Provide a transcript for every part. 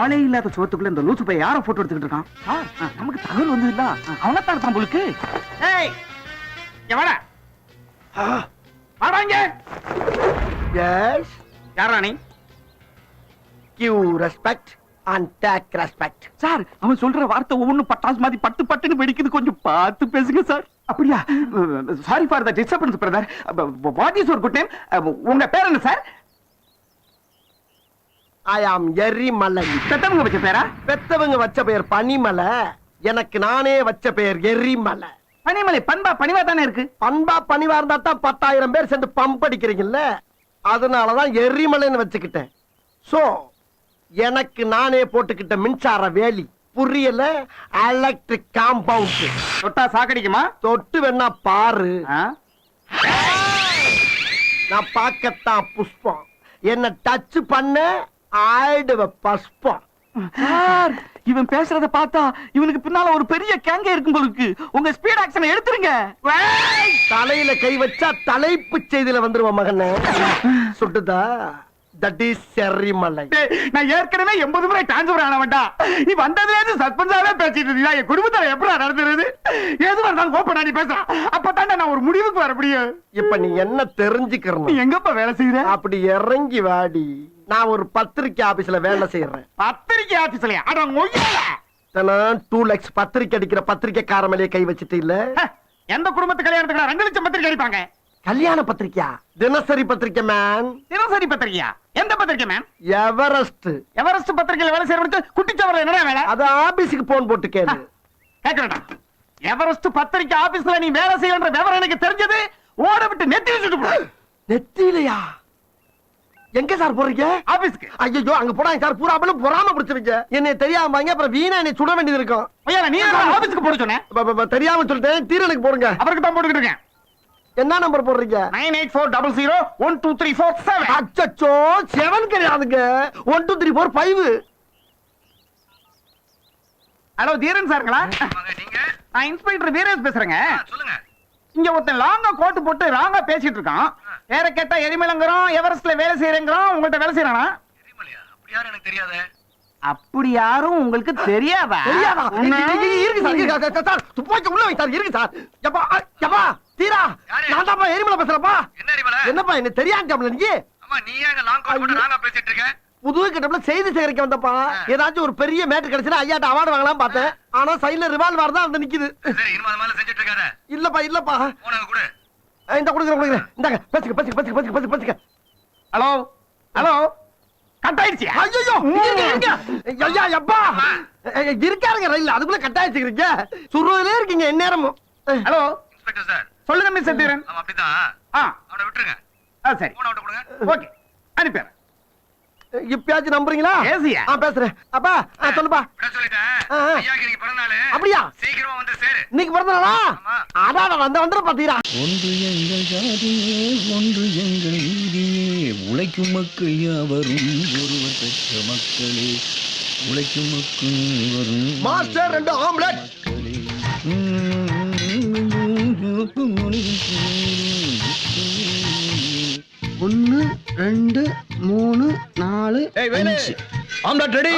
ஆளே இல்லாத சோத்துக்குள்ள இந்த லூசு பையன் யார போட்டோ எடுத்துக்கிட்டு இருக்கான்? நமக்கு தகவல் வந்து இல்ல, அவனத்தான் இருப்பான் போலுக்கு. ஏய் இங்க வாடா, வாடாங்க. எஸ், யாரா நீ? Give respect and take respect. Sir, அவன் சொல்ற வார்த்தை ஒவ்வொன்றும் பட்டாசு மாதிரி பட்டு பட்டுன்னு வெடிக்குது, கொஞ்சம் பார்த்து பேசுங்க சார். அப்படியா? Sorry for the disturbance brother. What is your good name? உங்க பேர் என்ன சார்? ஐ ஆம் எரிமலை. பெத்தவங்க வச்ச பேரா? பெத்தவங்க வச்ச பெயர் பனிமலை, எனக்கு நானே வச்ச பெயர் எரிமலை. பனிமலை பண்பா பணிவா தானே இருக்கு. பண்பா பணிவா இருந்தா தான் 10,000 பேர் சேர்ந்து பம்ப் அடிக்கிறீங்கல்ல, அதனாலதான் எரிமலைன்னு வச்சுக்கிட்டேன். சோ எனக்கு நானே போட்டுக்கிட்ட மின்சார வேலி, புரியல? Electric compound. தொட்டா சாக்கடிக்குமா? தொட்டு வேணா பாரு. நான் பார்க்கத்தான் புஷ்பம், என்ன டச் பண்ண ஆயிடுவ பஸ்பம். சார், இவன் பேசுறத பார்த்தா இவனுக்கு பின்னால ஒரு பெரிய கேங்க இருக்கும் போலுக்கு. உங்க ஸ்பீட் ஆக்ஷனை எடுத்துருங்க. தலையில கை வச்சா தலைப்பு செய்தியில வந்துருவ மகனே. சுட்டுதா? தட் இஸ் எரிமலை. நான் ஏற்கனவே 80 முறை டிரான்ஸ்பர் ஆன வேண்டாம். நீ வந்ததுல இருந்து சஸ்பென்ஸாவே பேசிட்டு இருந்தீங்க. என் குடும்பத்தை எப்படி நடத்துறது? எதுவா இருந்தாலும் ஓப்பனா நீ பேசுற, அப்பதானே நான் ஒரு முடிவுக்கு வர முடியும். இப்ப நீ என்ன தெரிஞ்சுக்கணும்? நீ எங்கப்பா வேலை செய்யற? அப்படி இறங்கி வாடி. நான் ஒரு பத்திரிக்கை ஆபீஸ்ல வேலை செய்யறேன். பத்திரிக்கை ஆபீஸ்லயா? அட மொய்யல. 2 லட்சம் பத்திரிக்கை அடிக்கிற பத்திரிக்கைக்கார மேலே கை வச்சிட்டு இல்ல. எந்த குடும்பத்து கல்யாணத்துக்கு 2 லட்சம் பத்திரிக்கை அடிப்பாங்க? கல்யாண பத்திரிக்கையா? தினசரி பத்திரிக்கை மேன். தினசரி பத்திரிக்கையா? எந்த பத்திரிக்கை மேன்? எவரெஸ்ட். எவரெஸ்ட் பத்திரிக்கையில வேலை செய்யறவனுக்கு குட்டிச்சவரல என்னடா வேலை? அது ஆபீஸ்க்கு போன் போட்டு கேளு. கேட்கறடா. எவரெஸ்ட் பத்திரிக்கை ஆபீஸ்ல நீ வேலை செய்யற விவரம் எனக்கு தெரிஞ்சது. ஓட விட்டு நெத்தியில சுட்டு போ. நெத்தியிலையா? எங்க சார் போறீங்க? ஆபீஸ்க்கு. ஐயோ, அங்க போடாங்க சார், பூராபலும் பொறாம பிடிச்சிருங்க. என்னை தெரியாம அப்புறம் வீணா என்னை சுட வேண்டியது இருக்கும். ஐயா, நீ ஆபீஸ்க்கு போட சொன்னேன். தெரியாம சொல்லிட்டேன், தீரனுக்கு போடுங்க. அவருக்கு தான் போட்டுக்கிட்டு இருக்கேன். என்ன நம்பர் போடுறீங்க? 9840012347. அச்சச்சோ, 7 கிடையாதுங்க, 1 2 3 4 5. ஹலோ, தீரன் சாருங்களா? நான் இன்ஸ்பெக்டர் வீரேஷ் பேசுறேங்க. சொல்லுங்க. இங்க ஒருத்தன் லாங்கா கோட்டு போட்டு ராங்கா பேசிட்டு இருக்கான். வேற கேட்டா எரிமலைங்கிறோம், எவரெஸ்ட்ல வேலை செய்யறேங்கிறோம். உங்கள்ட்ட வேலை செய்யறானா? எரிமலையா? அப்படி யாரும் எனக்கு தெரியாதே. அப்படி யாரும் உங்களுக்கு தெரியாதா? தெரியாதா? இருக்கு சார், சார் துப்பாக்கி உள்ள வை சார். இருக்கு சார். எப்பா எப்பா தீரா, நான் தான் எரிமலை பேசுறப்பா. என்ன எரிமலை? என்னப்பா என்ன தெரியாமல நீ? அம்மா, நீ ஏங்க லாங் கோட் போட்டு ராங்கா பேசிட்டு இருக்க? புது கிட்டப்ல செய்தி சேகரிக்க வந்தப்பா. ஏதாச்சும் ஒரு பெரிய மேட்டர் கிடைச்சா ஐயாட்ட அவார்டு வாங்கலாம் பார்த்தேன். ஆனா சைடுல ரிவால்வர் தான் வந்து நிக்குது. சரி, இனிமே அது மாதிரி செஞ்சிட்டு இருக்காத. இல்லப்பா. போனங்க கூட. இந்த கொடுக்குறேன். இந்தாங்க, பேசுங்க. ஹலோ ஹலோ, கட் ஆயிடுச்சு. ஐயோ, இருங்க. ஐயா அப்பா இருக்காருங்க ரயில், அதுக்குள்ள கட்டாயிச்சுக்கிறீங்க. சுடுறதுலே இருக்கீங்க எந்நேரமும். Hello, inspector sir. சொல்லுங்க மிஸ்டர் தீரன். ஆமா, அப்படிதான். அவனை விட்டுருங்க. சரி, போன விட்டு கொடுங்க. ஓகே, அனுப்பிடுறேன். இப்பயாச்சும் நம்புறீங்களா? ஏசியா? பேசுறேன். அப்பா சொல்லுப்பா. விட சொல்லிட்டேன். ஐயாக்கு நீங்க பிறந்த நாள். அப்படியா? சீக்கிரமா வந்து சேரு. இன்னைக்கு பிறந்த நாளா? அதான் வந்துடும் பாத்தீரா. ஒன்று எங்கள் ஜாதியே, ஒன்று எங்கள் நீதியே, உழைக்கும் மக்கள் யாவரும் ஒருவர் பெற்ற மக்களே, உழைக்கும் மக்கள் வரும் மாஸ்டர் 2 ஆம்லெட். 1 2 3 4 5 omelette ready.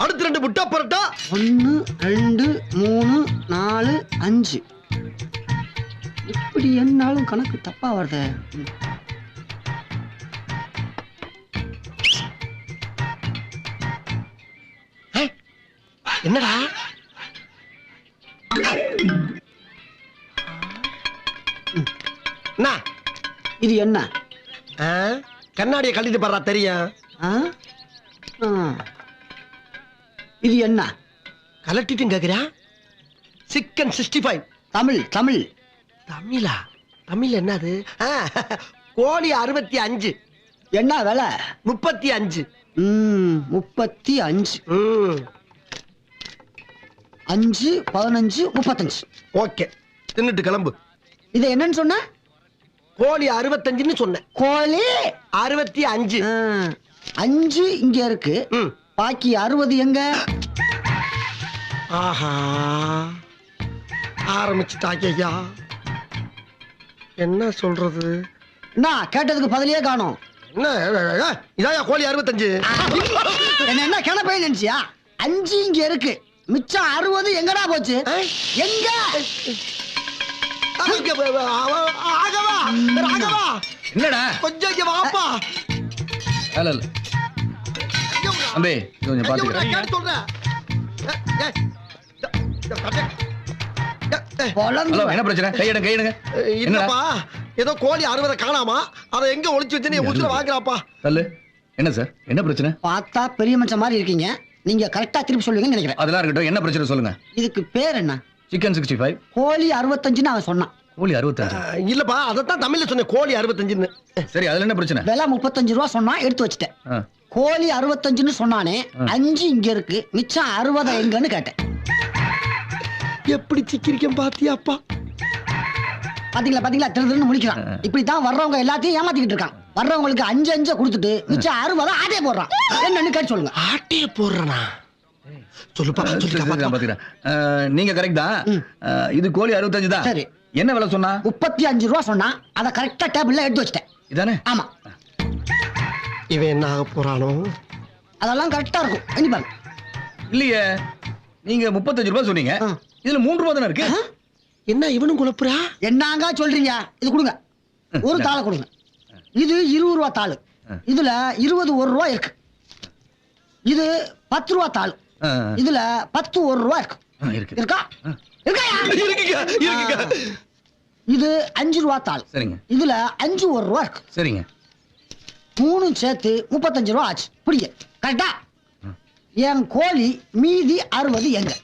அடுத்து 2 முட்டை பரோட்டா. 1 2 3 4 5. இப்படி என்னாலும் கணக்கு தப்பா வருது. என்னடா இது என்ன? கண்ணாடியை கழட்டிட்டு பாரு, தெரியும். இது என்ன? கலட்டிட்டு கேக்குறா? சிக்கன் 65. தமிழ். தமிழா? தமிழ் என்னது? கோழி 65. என்ன விலை? 35. 35. 5 15 35. ஓகே, தின்னுட்டு கிளம்பு. இது என்னன்னு சொன்ன? கோழி 65ன்னு சொன்னேன். கோழி 65. 5 இங்க இருக்கு, பாக்கி 60 எங்க? ஆஹா, ஆரம்பிச்சுட்டாங்க ஐயா. என்ன சொல்றது? நான் கேட்டதுக்கு பதிலே காணோம். என்ன இதாயா கோழி 65? என்ன கிளப்ப நினைச்சியா? 5 இங்க இருக்கு, மிச்சம் 60 எங்கடா போச்சு? எங்க? ராகவா, ராகவா, என்னடா கொஞ்சம் இங்க வாப்பா. இல்ல இல்ல அம்பே கொஞ்சம் பாத்துக்கிறேன். கேட்டு சொல்றேன். பொழந்து ஹலோ, என்ன பிரச்சனை? கையெடுங்க கையெடுங்க. இல்லப்பா, ஏதோ கோழி 60 காணாமா, அதை எங்க ஒளிச்சு வச்சு நீ உசுர வாங்குறாப்பா. தள்ளு. என்ன சார், என்ன பிரச்சனை? பார்த்தா பெரிய மனுஷன் மாதிரி இருக்கீங்க, நீங்க கரெக்டா திருப்பி சொல்லுவீங்கன்னு நினைக்கிறேன். அதெல்லாம் இருக்கட்டும், என்ன பிரச்சனை சொல்லுங்க. இதுக்கு பேர் என்ன? சிக்கன் 65. கோழி 65ன்னு அவன் சொன்னான். கோழி 65. இல்லப்பா, அதத்தான் தமிழ்ல சொன்னேன், கோழி 65ன்னு. சரி, அதுல என்ன பிரச்சனை? விலை 35 ரூபா சொன்னா எடுத்து வச்சுட்டேன். ஆ. கோழி 65ன்னு சொன்னானே, 5 இங்க இருக்கு, மிச்சம் 60 எங்கன்னு கேட்டேன். எப்படி சிக்கிரிக்கம் பாத்தியாப்பா? பாத்தீங்களா பாத்தீங்களா, திருதுன்னு முடிக்கிறான். இப்படித்தான் வர்றவங்க எல்லாத்தையும் ஏமாத்திக்கிட்டு இருக்கான். வர்றவங்களுக்கு 5 கொடுத்துட்டு மிச்சம் 60 ஆட்டே போடுறான். என்னன்னு கேட்டு சொல்லுங்க. ஆட்டே போடுறனா? சொல்லுப்பா, சரி, சரி, சொல்லுப்பா. நான் பாத்துக்கிறேன். நீங்க கரெக்ட் தான். இது கோழி 65 தான். சரி. என்ன விலை சொன்னா? 35 ரூபா சொன்னா, அதை கரெக்டா டேபிள்ல எடுத்து வச்சிட்டேன். இதானே? ஆமா, இவன் என்ன ஆக போறானோ? அதெல்லாம் கரெக்டா இருக்கும். எண்ணி பாருங்க. இல்லையே, நீங்க 35 ரூபாய் சொன்னீங்க. இதுல 3 ரூபாய் தானே இருக்கு. என்ன இவனும் குழப்புறா? என்னங்க சொல்றீங்க? இது கொடுங்க, ஒரு தாளை கொடுங்க. இது 20 ரூபா தாள். இதுல 20 1 ரூபா இருக்கு. இது 10 ரூபா தாள். இதுல 10 1 ரூபா இருக்கு. இருக்கு. இருக்கா? இருக்காயா? இருக்குங்க. இது 5 ரூபா தாள். சரிங்க. இதுல 5 1 ரூபா இருக்கு. சரிங்க. 3 சேர்த்து 35 ரூபா ஆச்சு. புரிய கரெக்டா? என் கோழி மீதி 60 எங்க?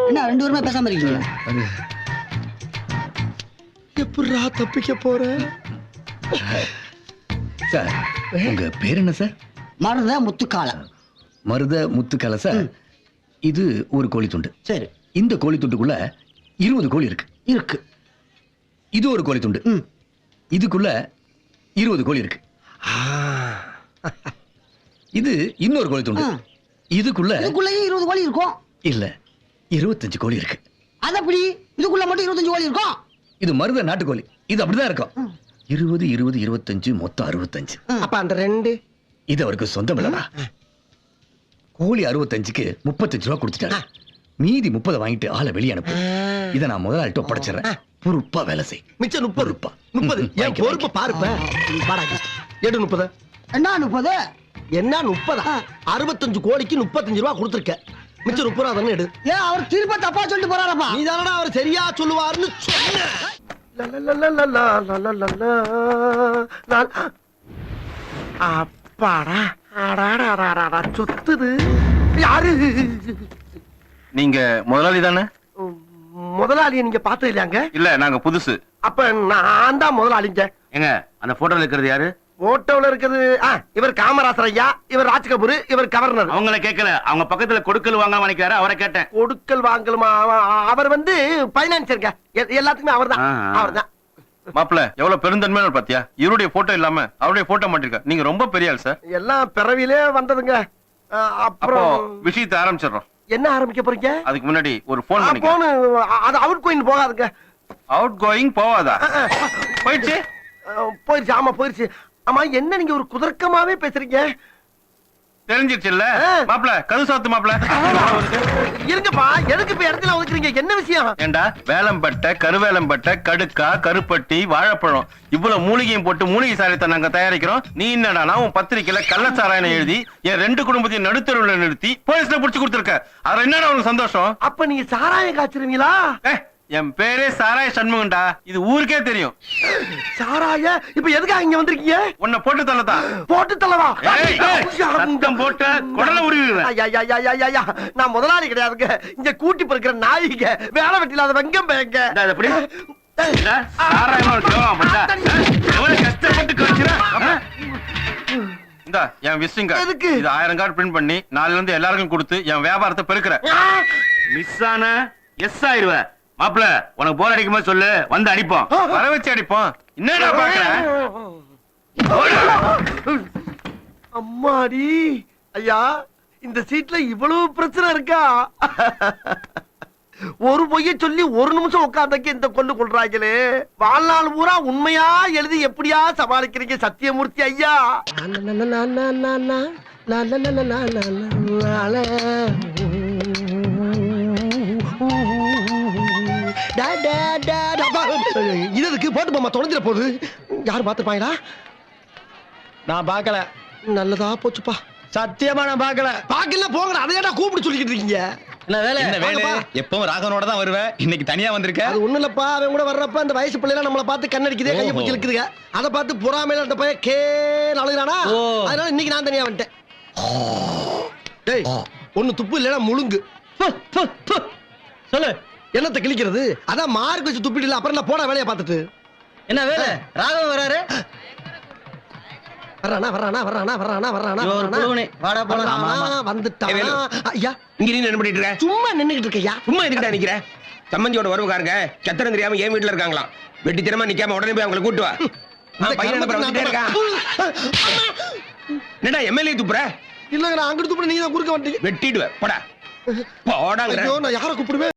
என்ன 2 பேருமே பேசாம இருக்கீங்க? அது எப்படிரா தப்பிக்க போற? சார், உங்க பேர் என்ன சார்? மருத முத்துக்கால. மருத முத்துக்கால சார். இது ஒரு கோழி துண்டு. சரி. இந்த கோழி துண்டுக்குள்ள 20 கோழி இருக்கு. இருக்கு. இது ஒரு கோழி துண்டு. இதுக்குள்ள 20 கோழி இருக்கு. இது இன்னொரு கோழி துண்டு. இதுக்குள்ளேயும் 20 கோழி இருக்கும். இல்ல, 25 கோழி இருக்கு. அது எப்படி? இதுக்குள்ள மட்டும் 25 கோழி இருக்கும். இது மருத நாட்டுக்கோழி. இது அப்படிதான் இருக்கும். 20 20 25 மொத்தம் 65. அப்ப அந்த 2 இது அவருக்கு சொந்தம் இல்லடா. கோழி 65க்கு 35 ரூபா கொடுத்துட்டாரு. மீதி 30 வாங்கிட்டு ஆளை வெளியே அனுப்பு. இதை நான் முதலாளிட்ட ஒப்படைச்சிடறேன். பொறுப்பா வேலை செய். மிச்சம் 30 பொறுப்பா. 30. என் பொறுப்பை பாருப்ப. பாடாங்க. எடு 30. என்ன 30? என்ன 30? 65 கோழிக்கு 35 ரூபா கொடுத்துருக்க. மிச்சம் 30 ரூபா தானே எடு. ஏன் அவர் திருப்ப தப்பா சொல்லிட்டு போறாரப்பா? நீ தானடா அவர் சரியா சொல்லுவார்னு சொன்ன. அப்பாடா, அடாடாடாடா, சுத்துது. யாரு? நீங்க முதலாளி தானே? முதலாளியை நீங்க பார்த்தது இல்லையாங்க? இல்ல, நாங்க புதுசு. அப்ப நான் தான் முதலாளிங்க. ஏங்க, அந்த போட்டோல இருக்கிறது யாரு? போட்டோல இருக்குது இவர் காமராசர் ஐயா, இவர் ராஜ் கபூர், இவர் கவர்னர். அவங்கள கேட்கல, அவங்க பக்கத்துல கொடுக்கல் வாங்க நினைக்கிறாரு, அவரை கேட்டேன். கொடுக்கல் வாங்கலுமா? அவர் வந்து பைனான்சருங்க. எல்லாத்துக்குமே அவர்தான். அவர்தான். மாப்பிள்ள எவ்வளவு பெருந்தன்மையான பாத்தியா? இவருடைய போட்டோ இல்லாம அவருடைய போட்டோ மாட்டிருக்க. நீங்க ரொம்ப பெரிய ஆள் சார். எல்லாம் பிறவிலே வந்ததுங்க. அப்போ அப்புறம் விஷயத்தை ஆரம்பிச்சிடறோம். என்ன ஆரம்பிக்க போறீங்க? அதுக்கு முன்னாடி ஒரு போன் பண்ணிக்க. போன் அது அவுட் கோயிங் போகாதுங்க. அவுட் கோயிங் போவாதா? போயிடுச்சு. போயிருச்சு. ஆமா போயிருச்சு. ஆமா, என்ன நீங்க ஒரு குதர்க்கமாவே பேசுறீங்க? தெரிஞ்சிருச்சு இல்ல மாப்பிள்ள? கது சாத்து மாப்பிள்ள. இருங்கப்பா, எதுக்கு இப்ப இடத்துல ஒதுக்குறீங்க? என்ன விஷயம்? ஏண்டா, வேலம்பட்டை, கருவேலம்பட்டை, கடுக்கா, கருப்பட்டி, வாழைப்பழம் இவ்வளவு மூலிகையும் போட்டு மூலிகை சாரத்தை நாங்க தயாரிக்கிறோம். நீ என்னடா உன் பத்திரிக்கையில கள்ளச்சாராயனை எழுதி என் 2 குடும்பத்தையும் நடுத்தருவில் நிறுத்தி போலீஸ்ல புடிச்சு கொடுத்துருக்க. அதுல என்னடா உனக்கு சந்தோஷம்? அப்ப நீங்க சாராயம் காய்ச்சிருவீங்களா? என் பேரே சாராய சண்முகன்டா. இது ஊருக்கே தெரியும். சாராய இப்ப எதுக்காக இங்க வந்திருக்கீங்க? உன்னை போட்டு தள்ளதான். போட்டு தள்ளவா? சத்தம் போட்ட குடல உருவிடுவேன். நான் முதலாளி கிடையாதுங்க. இங்க கூட்டி பொறுக்கிற நாயிங்க. வேலை வெட்டிலாத வெங்கம் பேங்க. எப்படி சாராயமா கஷ்டப்பட்டு கழிச்சுறேன். இந்தா என் விசிட்டிங் கார்டு. எதுக்கு? இது 1000 கார்டு பிரிண்ட் பண்ணி நாளைல இருந்து எல்லாருக்கும் கொடுத்து என் வியாபாரத்தை பெருக்குற. மிஸ் ஆன எஸ் ஆயிருவ. மாப்பிள்ள, உனக்கு போர் அடிக்கும் போது சொல்லு, வந்து அடிப்போம். வர வச்சு அடிப்போம். என்னடா பாக்குற? அம்மாடி ஐயா, இந்த சீட்ல இவ்வளவு பிரச்சனை இருக்கா? ஒரு பொய்ய சொல்லி ஒரு நிமிஷம் உட்கார்ந்தக்கு இந்த கொண்டு கொள்றாங்களே. வாழ்நாள் பூரா உண்மையா எழுதி எப்படியா சமாளிக்கிறீங்க சத்தியமூர்த்தி ஐயா? இதுக்கு போட்டு மாமா தொலைஞ்சிட போகுது. யாரும் பாத்துப்பாங்களா? நான் பார்க்கல. நல்லதா போச்சுப்பா. சத்தியமா நான் பார்க்கல. பாக்கல போங்கடா. அதையடா கூப்பிட்டு சொல்லிக்கிட்டு இருக்கீங்க? என்ன வேலை? என்ன வேலை? எப்பவும் ராகவனோட தான் வருவேன், இன்னைக்கு தனியா வந்திருக்க. அது ஒண்ணு இல்லப்பா, அவன் கூட வர்றப்ப அந்த வயசு பிள்ளைலாம் நம்மள பார்த்து கண்ணடிக்குதே, கையை பிடிச்சி இழுக்குதுங்க. அதை பார்த்து பொறாமையில அந்த பையன் அழுகுறானா, அதனால இன்னைக்கு நான் தனியா வந்துட்டேன். டேய், ஒண்ணு துப்பு இல்லைன்னா முழுங்கு. சொல்லு. என்னத்தை கிழிக்கிறது? அதான் மார்க் வச்சு துப்பிட்டு இல்ல, அப்புறம் போட வேலையை பார்த்துட்டு. என்ன வேலை? ராகவன் வராரு. சும்மா நின்னுகிட்டு இருக்கையா? சும்மா எதுக்கிட்ட நிக்கிற? சம்பந்தியோட உறவுக்காரங்க சத்திரம் தெரியாம ஏன் வீட்டுல இருக்காங்களாம். வெட்டித்தனமா நிக்காம உடனே போய் அவங்களை கூட்டு வா. என்னடா எம்எல்ஏ துப்புற? இல்ல, நான் அங்கிட்டு துப்புற, நீங்க தான் குறுக்க வந்துட்டீங்க. வெட்டிடுவேன். போடா போடாங்க. நான் யாரை கூப்பிடுவேன்?